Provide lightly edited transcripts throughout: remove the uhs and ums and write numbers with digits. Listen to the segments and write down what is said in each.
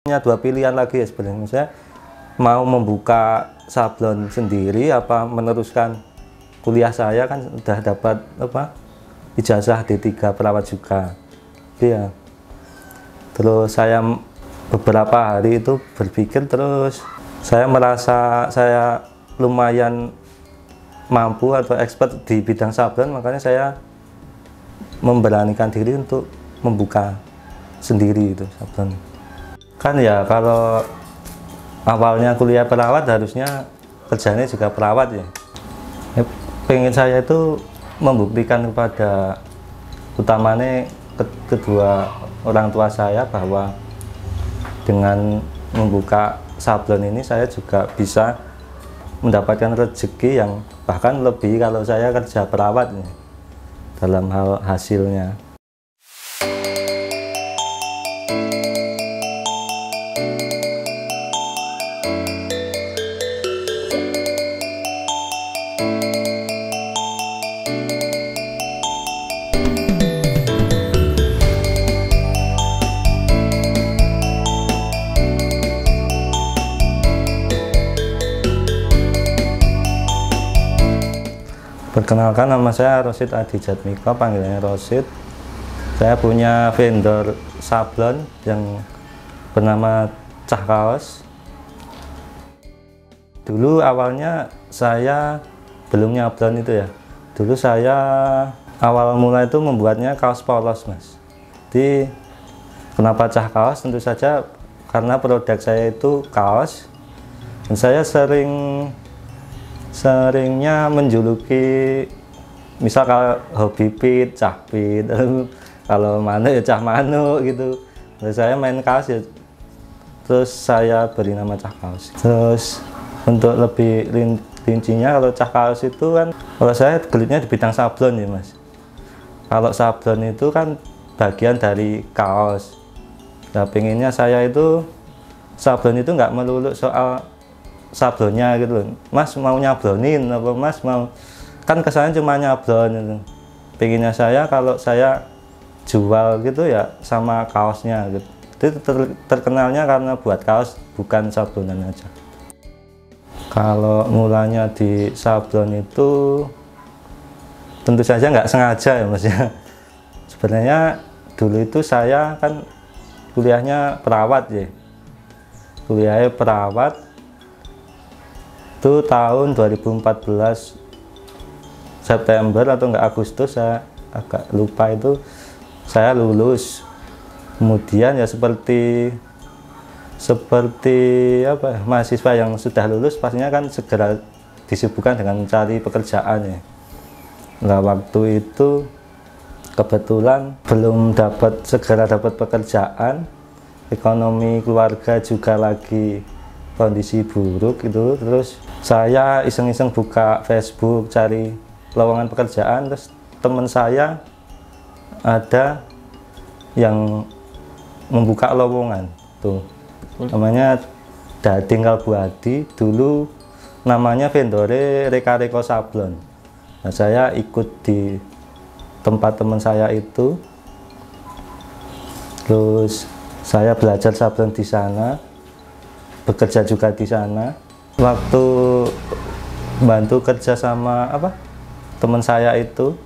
Punya dua pilihan lagi ya sebenarnya. Saya mau membuka sablon sendiri apa meneruskan kuliah. Saya kan udah dapat ijazah D3 perawat juga. Iya. Terus saya beberapa hari itu berpikir, terus saya merasa saya lumayan mampu atau expert di bidang sablon, makanya saya memberanikan diri untuk membuka sendiri itu sablon. Kan ya kalau awalnya kuliah perawat harusnya kerjanya juga perawat ya. Pengen saya itu membuktikan kepada utamanya kedua orang tua saya bahwa dengan membuka sablon ini saya juga bisa mendapatkan rezeki yang bahkan lebih kalau saya kerja perawat nih, dalam hal hasilnya. Perkenalkan, nama saya Rosid Adi Jatmiko, panggilannya Rosid. Saya punya vendor sablon yang bernama Cah Kaos. Dulu awalnya saya belum nyablon itu ya. Dulu saya awal mula itu membuatnya kaos polos, Mas. Jadi kenapa Cah Kaos? Tentu saja karena produk saya itu kaos, dan saya seringnya menjuluki, misal kalau hobi pit, cah pit, kalau manuk ya cah manuk gitu. Terus saya main kaos ya, terus saya beri nama Cah Kaos. Terus untuk lebih rincinya, kalau Cah Kaos itu kan, kalau saya gelitnya di bidang sablon ya Mas. Kalau sablon itu kan bagian dari kaos. Nah, pengennya saya itu sablon itu nggak melulu soal sablonnya gitu loh. Mas mau nyablonin apa Mas mau, kan kesannya cuma nyablon gitu. Pengennya saya kalau saya jual gitu ya sama kaosnya gitu. Itu terkenalnya karena buat kaos, bukan sablonan aja. Kalau mulanya di sablon itu tentu saja nggak sengaja ya Mas ya. Sebenarnya dulu itu saya kan kuliahnya perawat ya. Kuliahnya perawat itu tahun 2014 September atau enggak Agustus, saya agak lupa itu, saya lulus. Kemudian ya seperti mahasiswa yang sudah lulus pastinya kan segera disibukkan dengan mencari pekerjaan ya. Nah, waktu itu kebetulan belum segera dapat pekerjaan, ekonomi keluarga juga lagi kondisi buruk itu. Terus saya iseng-iseng buka Facebook cari lowongan pekerjaan, terus teman saya ada yang membuka lowongan tuh, namanya Dading Kalbu Adi, dulu namanya vendore Reka Reko Sablon. Nah, saya ikut di tempat teman saya itu, terus saya belajar sablon di sana, bekerja juga di sana. Waktu bantu kerja sama teman saya itu,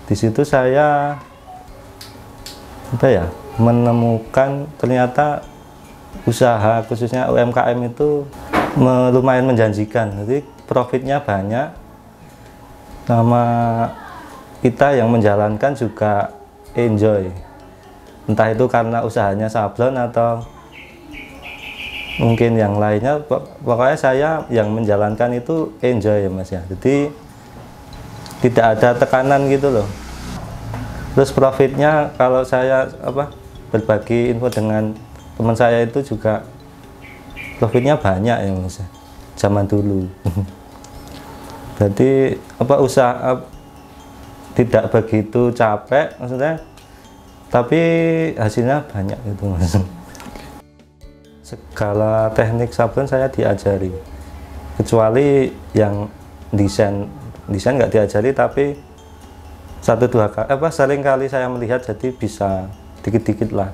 di situ saya menemukan ternyata usaha khususnya UMKM itu lumayan menjanjikan. Jadi profitnya banyak, sama kita yang menjalankan juga enjoy. Entah itu karena usahanya sablon atau mungkin yang lainnya, pokoknya saya yang menjalankan itu enjoy ya Mas ya. Jadi tidak ada tekanan gitu loh. Terus profitnya kalau saya berbagi info dengan teman saya itu juga profitnya banyak ya Mas ya, zaman dulu. Jadi usaha tidak begitu capek maksudnya, tapi hasilnya banyak gitu Mas. Segala teknik sablon saya diajari, kecuali yang desain nggak diajari, tapi satu dua kali sering kali saya melihat, jadi bisa dikit-dikit lah.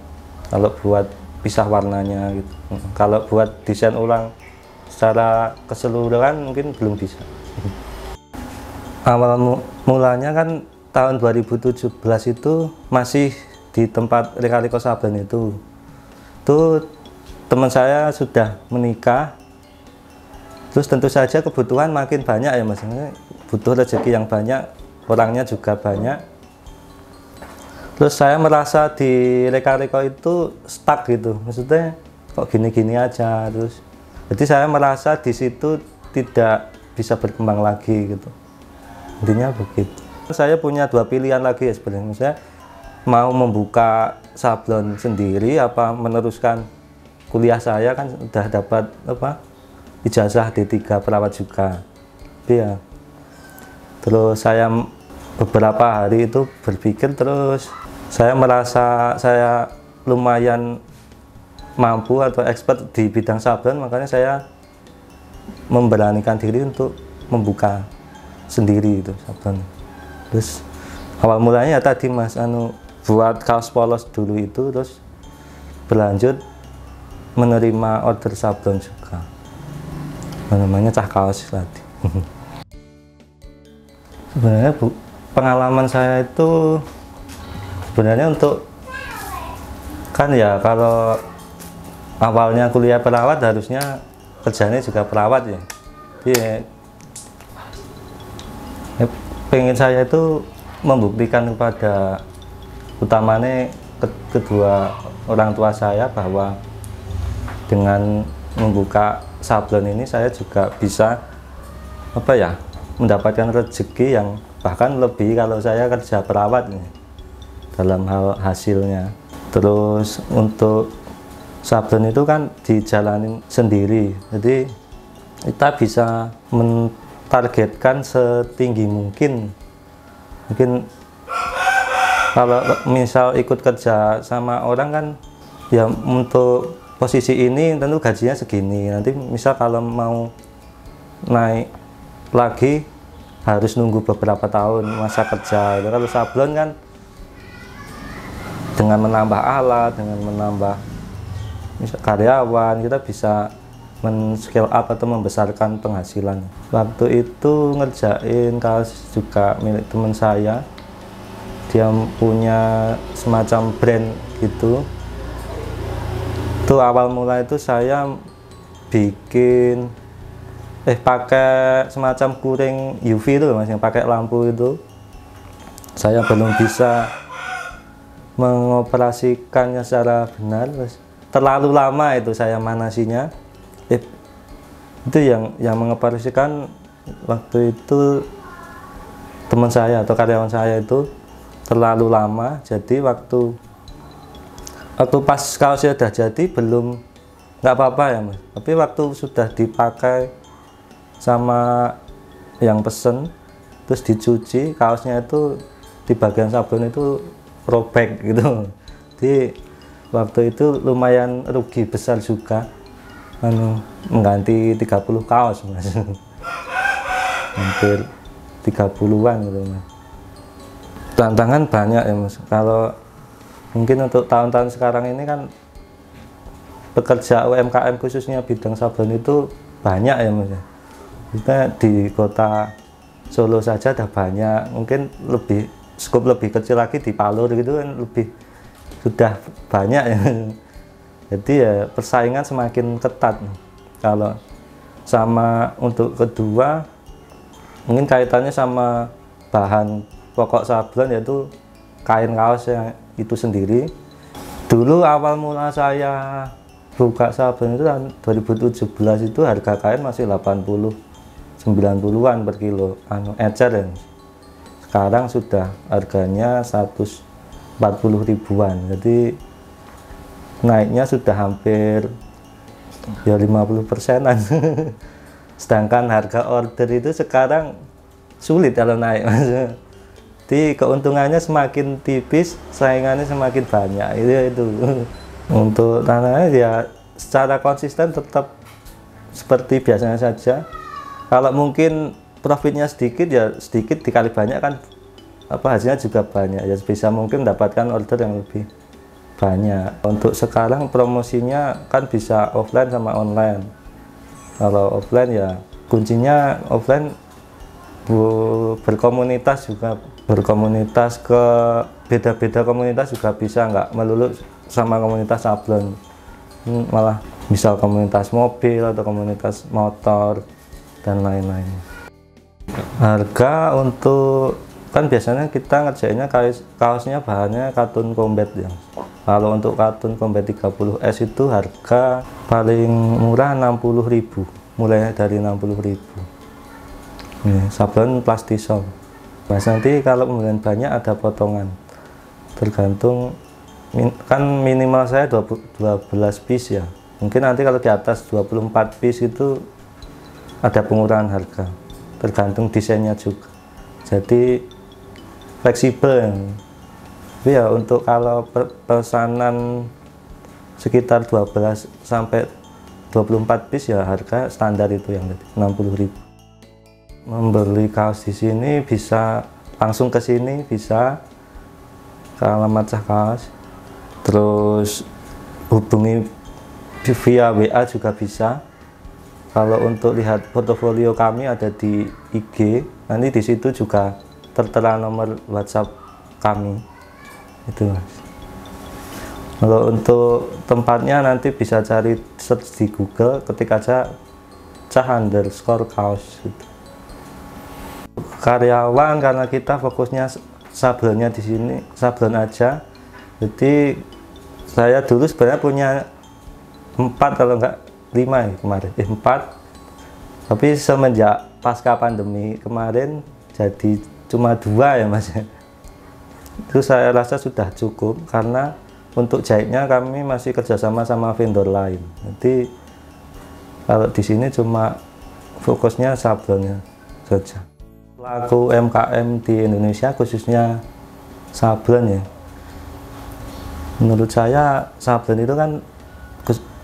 Kalau buat pisah warnanya gitu. Kalau buat desain ulang secara keseluruhan mungkin belum bisa. Awal mulanya kan tahun 2017 itu masih di tempat Lika-Liko Sablon itu teman saya sudah menikah, terus tentu saja kebutuhan makin banyak ya mas, butuh rezeki yang banyak, orangnya juga banyak. Terus saya merasa di Lika-Liko itu stuck gitu, maksudnya kok gini-gini aja terus. Jadi saya merasa di situ tidak bisa berkembang lagi gitu. Intinya begitu. Saya punya dua pilihan lagi ya sebenarnya. Saya mau membuka sablon sendiri apa meneruskan kuliah saya, kan udah dapat ijazah D3 perawat juga. Ya. Terus saya beberapa hari itu berpikir, terus saya merasa saya lumayan mampu atau expert di bidang sablon, makanya saya memberanikan diri untuk membuka sendiri itu sablon. Terus awal mulanya ya tadi mas, buat kaos polos dulu itu, terus berlanjut menerima order sablon juga, namanya cah kaos tadi. Sebenarnya pengalaman saya itu sebenarnya untuk kan ya, kalau awalnya kuliah perawat harusnya kerjanya juga perawat ya. Jadi pengen saya itu membuktikan kepada utamanya kedua orang tua saya bahwa dengan membuka sablon ini saya juga bisa mendapatkan rezeki yang bahkan lebih kalau saya kerja perawat nih, dalam hal hasilnya. Terus untuk sablon itu kan dijalanin sendiri, jadi kita bisa targetkan setinggi mungkin. Mungkin kalau misal ikut kerja sama orang kan ya, untuk posisi ini tentu gajinya segini, nanti misal kalau mau naik lagi harus nunggu beberapa tahun masa kerja. Kalau sablon kan dengan menambah alat, dengan menambah misal karyawan, kita bisa men-scale up atau membesarkan penghasilan. Waktu itu ngerjain kaos juga milik teman saya, dia punya semacam brand gitu. Itu awal mula itu saya bikin pakai semacam kuring UV itu mas, yang pakai lampu itu. Saya belum bisa mengoperasikannya secara benar, terlalu lama itu saya manasinya. Itu yang mengoperasikan waktu itu teman saya atau karyawan saya itu terlalu lama. Jadi waktu pas kaosnya sudah jadi belum, nggak apa-apa ya mas, tapi waktu sudah dipakai sama yang pesen terus dicuci, kaosnya itu di bagian sablon itu robek gitu. Jadi waktu itu lumayan rugi besar juga, mengganti 30 kaos mas. Hampir 30-an gitu mas. Tantangan banyak ya mas, kalau mungkin untuk tahun-tahun sekarang ini kan pekerja UMKM khususnya bidang sablon itu banyak ya mas. Kita di kota Solo saja ada banyak, mungkin lebih skop lebih kecil lagi di Palur gitu kan lebih sudah banyak ya. Jadi ya persaingan semakin ketat. Kalau sama untuk kedua mungkin kaitannya sama bahan pokok sablon, yaitu kain kaos yang itu sendiri. Dulu awal mula saya buka sablon itu tahun 2017 itu harga kain masih 80-90-an per kilo, ecer ya. Sekarang sudah harganya 140 ribuan, jadi naiknya sudah hampir ya 50%-an. Sedangkan harga order itu sekarang sulit kalau naik mas. Jadi keuntungannya semakin tipis, saingannya semakin banyak. Itu untuk tanahnya ya secara konsisten tetap seperti biasanya saja. Kalau mungkin profitnya sedikit ya sedikit, dikali banyak kan hasilnya juga banyak, ya bisa mungkin mendapatkan order yang lebih banyak. Untuk sekarang promosinya kan bisa offline sama online. Kalau offline ya kuncinya offline, berkomunitas juga, berkomunitas ke beda-beda komunitas juga bisa, nggak melulu sama komunitas sablon, malah misal komunitas mobil atau komunitas motor dan lain-lain. Harga untuk, kan biasanya kita ngerjainnya kaosnya bahannya katun combat ya. Kalau untuk katun combat 30S itu harga paling murah 60.000, mulai dari 60.000. Ini sablon plastisol. Mas, nanti kalau pembelian banyak ada potongan, tergantung, kan minimal saya 12 piece ya. Mungkin nanti kalau di atas 24 piece itu ada pengurangan harga, tergantung desainnya juga. Jadi fleksibel. Tapi ya untuk kalau pesanan sekitar 12 sampai 24 piece ya harga standar itu yang 60.000. Membeli kaos di sini bisa langsung ke sini, bisa ke alamat Cah Kaos, terus hubungi via WA juga bisa. Kalau untuk lihat portofolio kami ada di IG, nanti di situ juga tertera nomor WhatsApp kami. Itu Mas. Kalau untuk tempatnya nanti bisa cari search di Google, ketik aja Cah_kaos gitu. Karyawan, karena kita fokusnya sablonnya di sini, sablon aja. Jadi saya dulu sebenarnya punya 4 kalau enggak 5 ya kemarin, 4. Tapi semenjak pasca pandemi kemarin jadi cuma 2 ya Mas. Itu saya rasa sudah cukup, karena untuk jahitnya kami masih kerjasama sama vendor lain. Jadi kalau di sini cuma fokusnya sablonnya saja. Pelaku UMKM di Indonesia khususnya sablon ya, menurut saya sablon itu kan,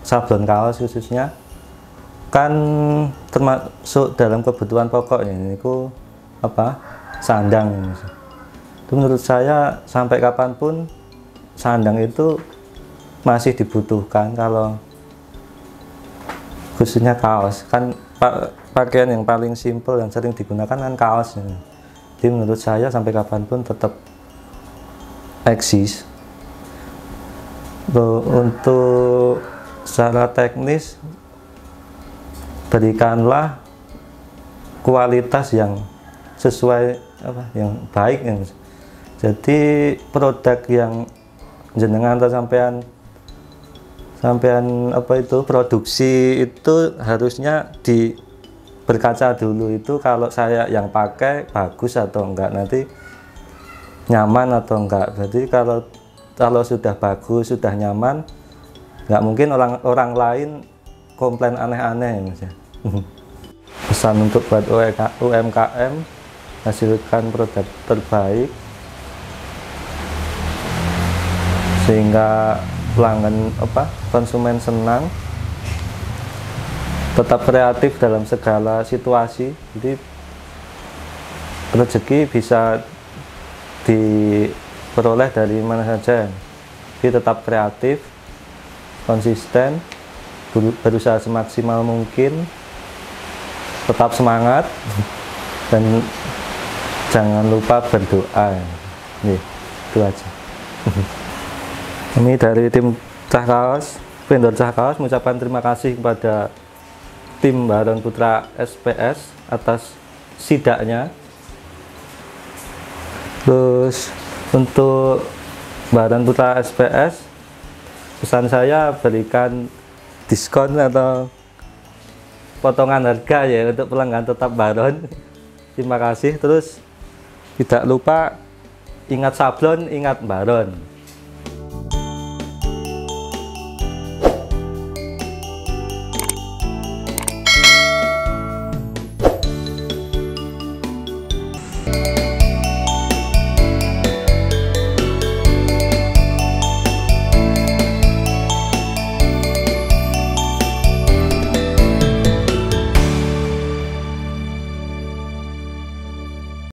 sablon kaos khususnya kan termasuk dalam kebutuhan pokoknya, ini ku apa, sandang. Itu menurut saya sampai kapanpun sandang itu masih dibutuhkan. Kalau khususnya kaos kan pakaian yang paling simpel yang sering digunakan kan kaos. Jadi menurut saya sampai kapanpun tetap eksis. Untuk secara teknis, berikanlah kualitas yang sesuai, yang baik ya. Jadi produk yang jenengan atau sampean apa itu produksi itu harusnya berkaca dulu, itu kalau saya yang pakai bagus atau enggak, nanti nyaman atau enggak. Jadi kalau sudah bagus, sudah nyaman, nggak mungkin orang lain komplain aneh-aneh ya. Pesan untuk buat UMKM, hasilkan produk terbaik sehingga pelanggan konsumen senang, tetap kreatif dalam segala situasi. Jadi rezeki bisa diperoleh dari mana saja. Jadi tetap kreatif, konsisten, berusaha semaksimal mungkin, tetap semangat, dan jangan lupa berdoa. Nih, itu aja. Kami dari tim Cah Kaos, vendor Cah Kaos, mengucapkan terima kasih kepada tim Baron Putra SPS atas sidaknya. Terus untuk Baron Putra SPS, pesan saya berikan diskon atau potongan harga ya untuk pelanggan tetap Baron. Terima kasih. Terus tidak lupa, ingat sablon, ingat Baron.